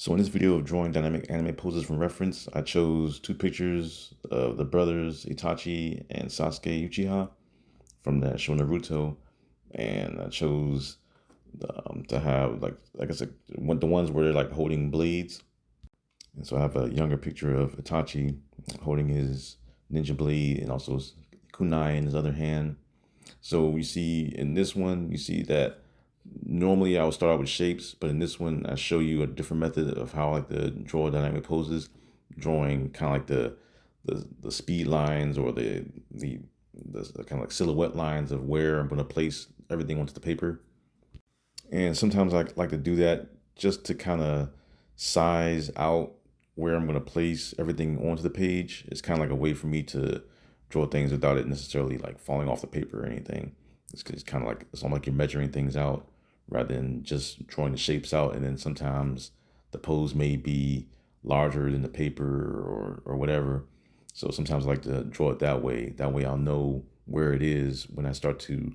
So in this video of drawing dynamic anime poses from reference, I chose two pictures of the brothers Itachi and Sasuke Uchiha from that show Naruto, and I chose to have like I said, the ones where they're like holding blades. And so I have a younger picture of Itachi holding his ninja blade and also his kunai in his other hand. So you see in this one, you see that normally I would start out with shapes, but in this one I show you a different method of how I like to draw dynamic poses, drawing kind of like the speed lines or the kind of like silhouette lines of where I'm going to place everything onto the paper. And sometimes I like to do that just to kind of size out where I'm going to place everything onto the page. It's kind of like a way for me to draw things without it necessarily like falling off the paper or anything. It's kind of like it's almost like you're measuring things out rather than just drawing the shapes out. And then sometimes the pose may be larger than the paper or whatever. So sometimes I like to draw it that way. That way I'll know where it is when I start to,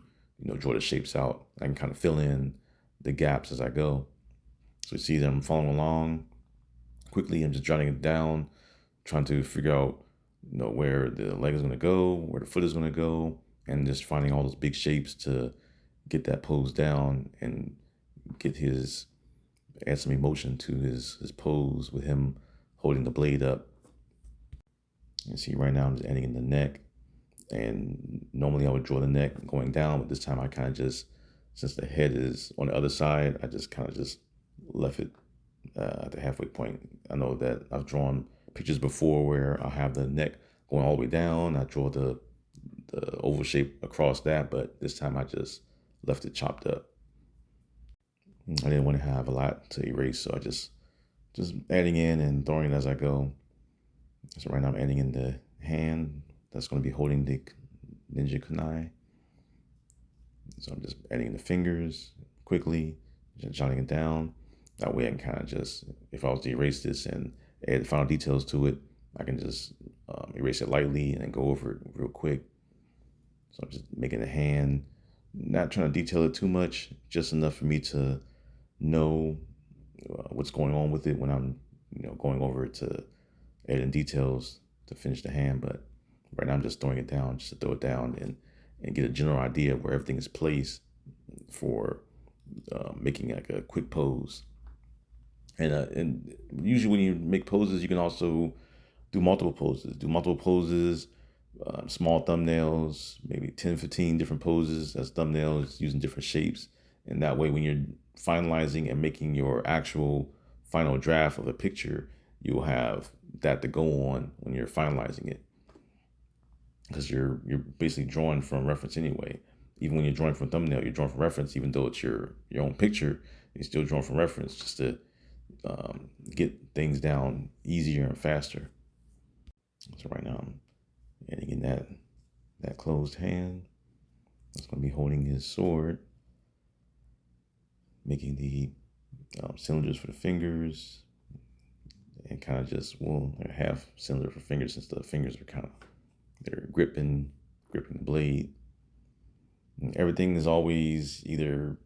draw the shapes out. I can kind of fill in the gaps as I go. So you see that I'm following along quickly. I'm just jotting it down, trying to figure out, where the leg is going to go, where the foot is going to go, and just finding all those big shapes to get that pose down and add some emotion to his pose with him holding the blade up. You see right now I'm just adding in the neck. And normally I would draw the neck going down, but this time I kind of just, since the head is on the other side, I just kind of just left it at the halfway point. I know that I've drawn pictures before where I'll have the neck going all the way down. I draw the oval shape across that, but this time I just left it chopped up. I didn't want to have a lot to erase, so I just adding in and throwing it as I go. So right now I'm adding in the hand that's going to be holding the ninja kunai. So I'm just adding in the fingers quickly, just jotting it down. That way I can kind of just, if I was to erase this and add the final details to it, I can just erase it lightly and then go over it real quick. So I'm just making a hand, not trying to detail it too much, just enough for me to know what's going on with it when I'm, going over it to add in details to finish the hand. But right now I'm just throwing it down, just to throw it down and get a general idea of where everything is placed for making like a quick pose. And usually when you make poses, you can also do multiple poses. Small thumbnails, maybe 10, 15 different poses as thumbnails using different shapes. And that way when you're finalizing and making your actual final draft of a picture, you'll have that to go on when you're finalizing it. Because you're basically drawing from reference anyway. Even when you're drawing from thumbnail, you're drawing from reference, even though it's your own picture, you're still drawing from reference just to get things down easier and faster. So right now I'm adding in that closed hand. That's going to be holding his sword, making the cylinders for the fingers, and kind of just a half cylinder for fingers since the fingers are they're gripping the blade. And everything is always either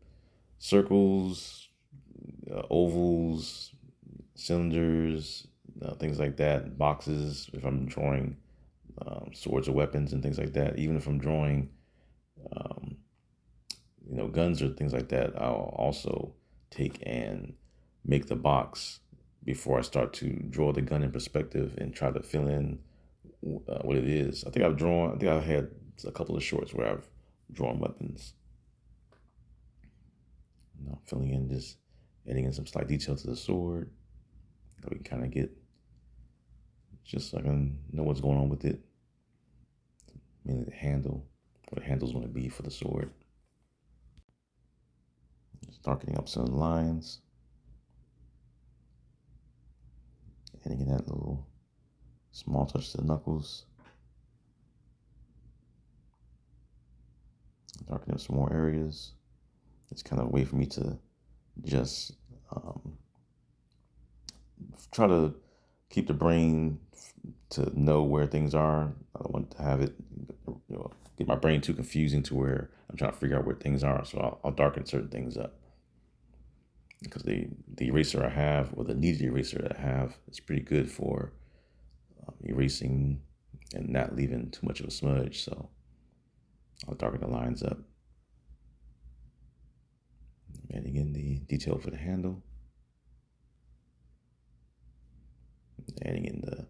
circles, ovals, cylinders, things like that, boxes if I'm drawing swords or weapons and things like that. Even if I'm drawing, guns or things like that, I'll also take and make the box before I start to draw the gun in perspective and try to fill in what it is. I think I've had a couple of shorts where I've drawn weapons. Filling in, just adding in some slight detail to the sword that we can kind of get, just so I can know what's going on with it. Meaning the handle, what the handle's going to be for the sword. Just darkening up some lines. Adding in that little small touch to the knuckles. Darkening up some more areas. It's kind of a way for me to just try to keep the brain to know where things are. I don't want to have it, get my brain too confusing to where I'm trying to figure out where things are. So I'll darken certain things up. because the eraser I have, or the kneaded eraser that I have, is pretty good for erasing and not leaving too much of a smudge. So I'll darken the lines up. Adding in the detail for the handle. Adding in the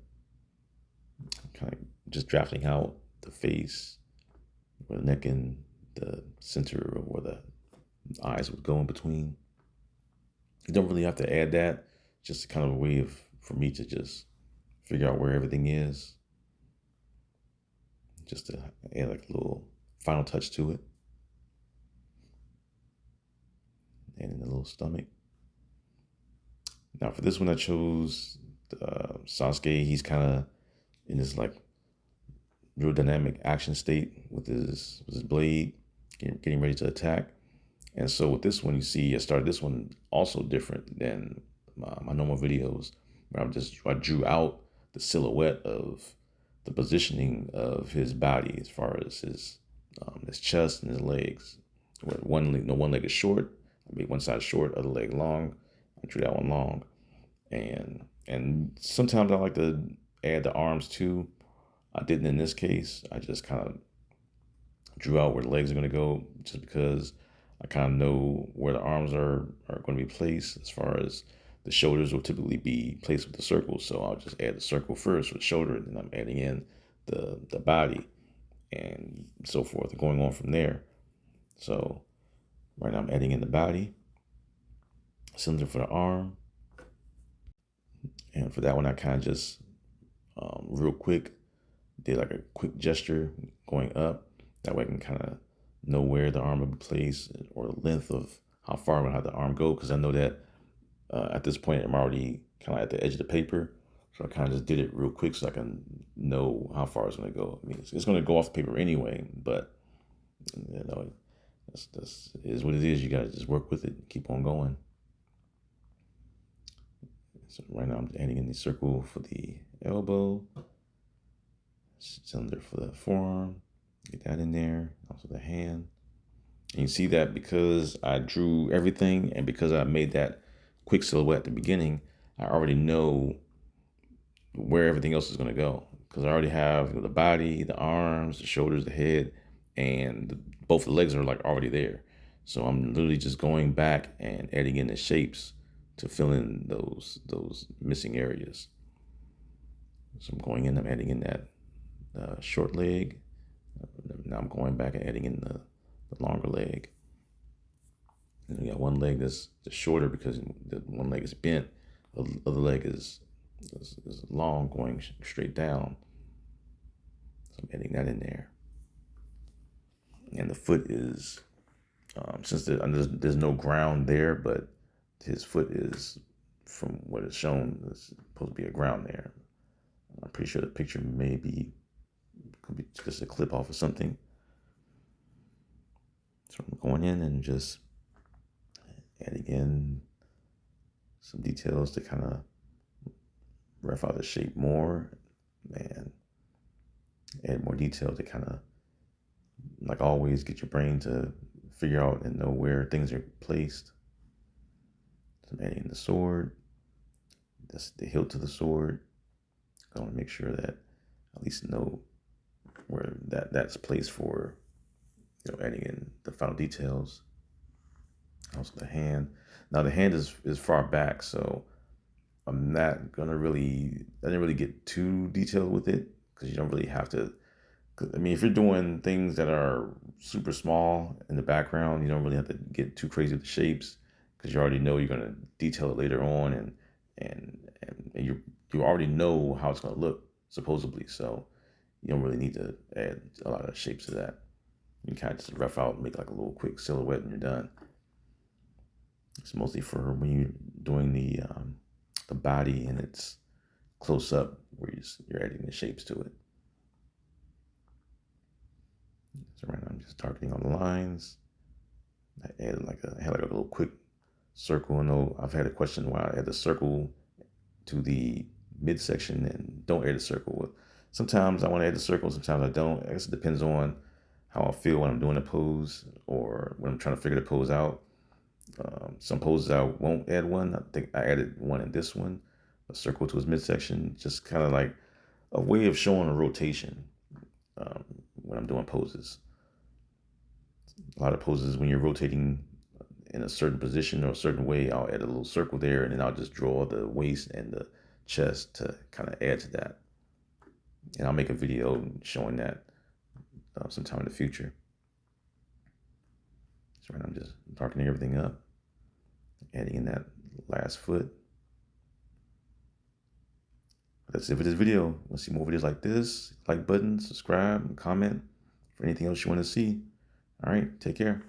kind of just drafting out the face, where the neck and the center of where the eyes would go in between. You don't really have to add that. Just kind of a way for me to just figure out where everything is. Just to add like a little final touch to it. And in the little stomach. Now for this one, I chose Sasuke. He's kind of in this like real dynamic action state with his blade, getting ready to attack. And so with this one, you see, I started this one also different than my normal videos, where I drew out the silhouette of the positioning of his body as far as his chest and his legs. Where one leg is short, I made one side short, other leg long. I drew that one long, and sometimes I like to add the arms too. I didn't in this case. I just kind of drew out where the legs are going to go, just because I kind of know where the arms are going to be placed. As far as the shoulders will typically be placed with the circle, so I'll just add the circle first for the shoulder, and then I'm adding in the body and so forth, going on from there. So right now I'm adding in the body, cylinder for the arm, and for that one I kind of just real quick did like a quick gesture going up. That way I can kind of know where the arm will be placed, or the length of how far I'm gonna have the arm go, because I know that at this point I'm already kind of at the edge of the paper, so I kind of just did it real quick so I can know how far it's gonna go. I mean, it's gonna go off the paper anyway, but you know, that's is what it is. You gotta just work with it, and keep on going. So right now I'm adding in the circle for the elbow, cylinder for the forearm. Get that in there. Also the hand. And you see that because I drew everything, and because I made that quick silhouette at the beginning, I already know where everything else is going to go, because I already have the body, the arms, the shoulders, the head, and both the legs are like already there. So I'm literally just going back and adding in the shapes to fill in those missing areas. So I'm going in, I'm adding in that short leg. Now I'm going back and adding in the longer leg. And we got one leg that's shorter because the one leg is bent. The other leg is long, going straight down. So I'm adding that in there. And the foot is, since there's no ground there, but his foot is, from what is shown, is supposed to be a ground there. I'm pretty sure the picture could be just a clip off of something. So I'm going in and just adding in some details to kind of rough out the shape more, and add more detail to kind of, like always, get your brain to figure out and know where things are placed. So I'm adding in the sword, the hilt to the sword. I want to make sure that I at least know where that's placed for, adding in the final details. Also the hand. Now the hand is far back, so I'm not gonna really, I didn't really get too detailed with it, because you don't really have to. I mean, if you're doing things that are super small in the background, you don't really have to get too crazy with the shapes, because you already know you're gonna detail it later on, and you already know how it's gonna look supposedly. So you don't really need to add a lot of shapes to that. You can kind of just rough out and make like a little quick silhouette, and you're done. It's mostly for when you're doing the body and it's close up, where you're adding the shapes to it. So right now I'm just targeting on the lines. I had like a little quick circle. I know I've had a question why I add the circle to the midsection and don't add the circle. Sometimes I want to add the circle, sometimes I don't. I guess it depends on how I feel when I'm doing a pose, or when I'm trying to figure the pose out. Some poses I won't add one. I think I added one in this one, a circle to his midsection, just kind of like a way of showing a rotation when I'm doing poses. A lot of poses, when you're rotating in a certain position or a certain way, I'll add a little circle there, and then I'll just draw the waist and the chest to kind of add to that. And I'll make a video showing that sometime in the future. So right now I'm just darkening everything up, adding in that last foot. That's it for this video. Want to see more videos like this? Like button, subscribe, comment for anything else you want to see. All right, take care.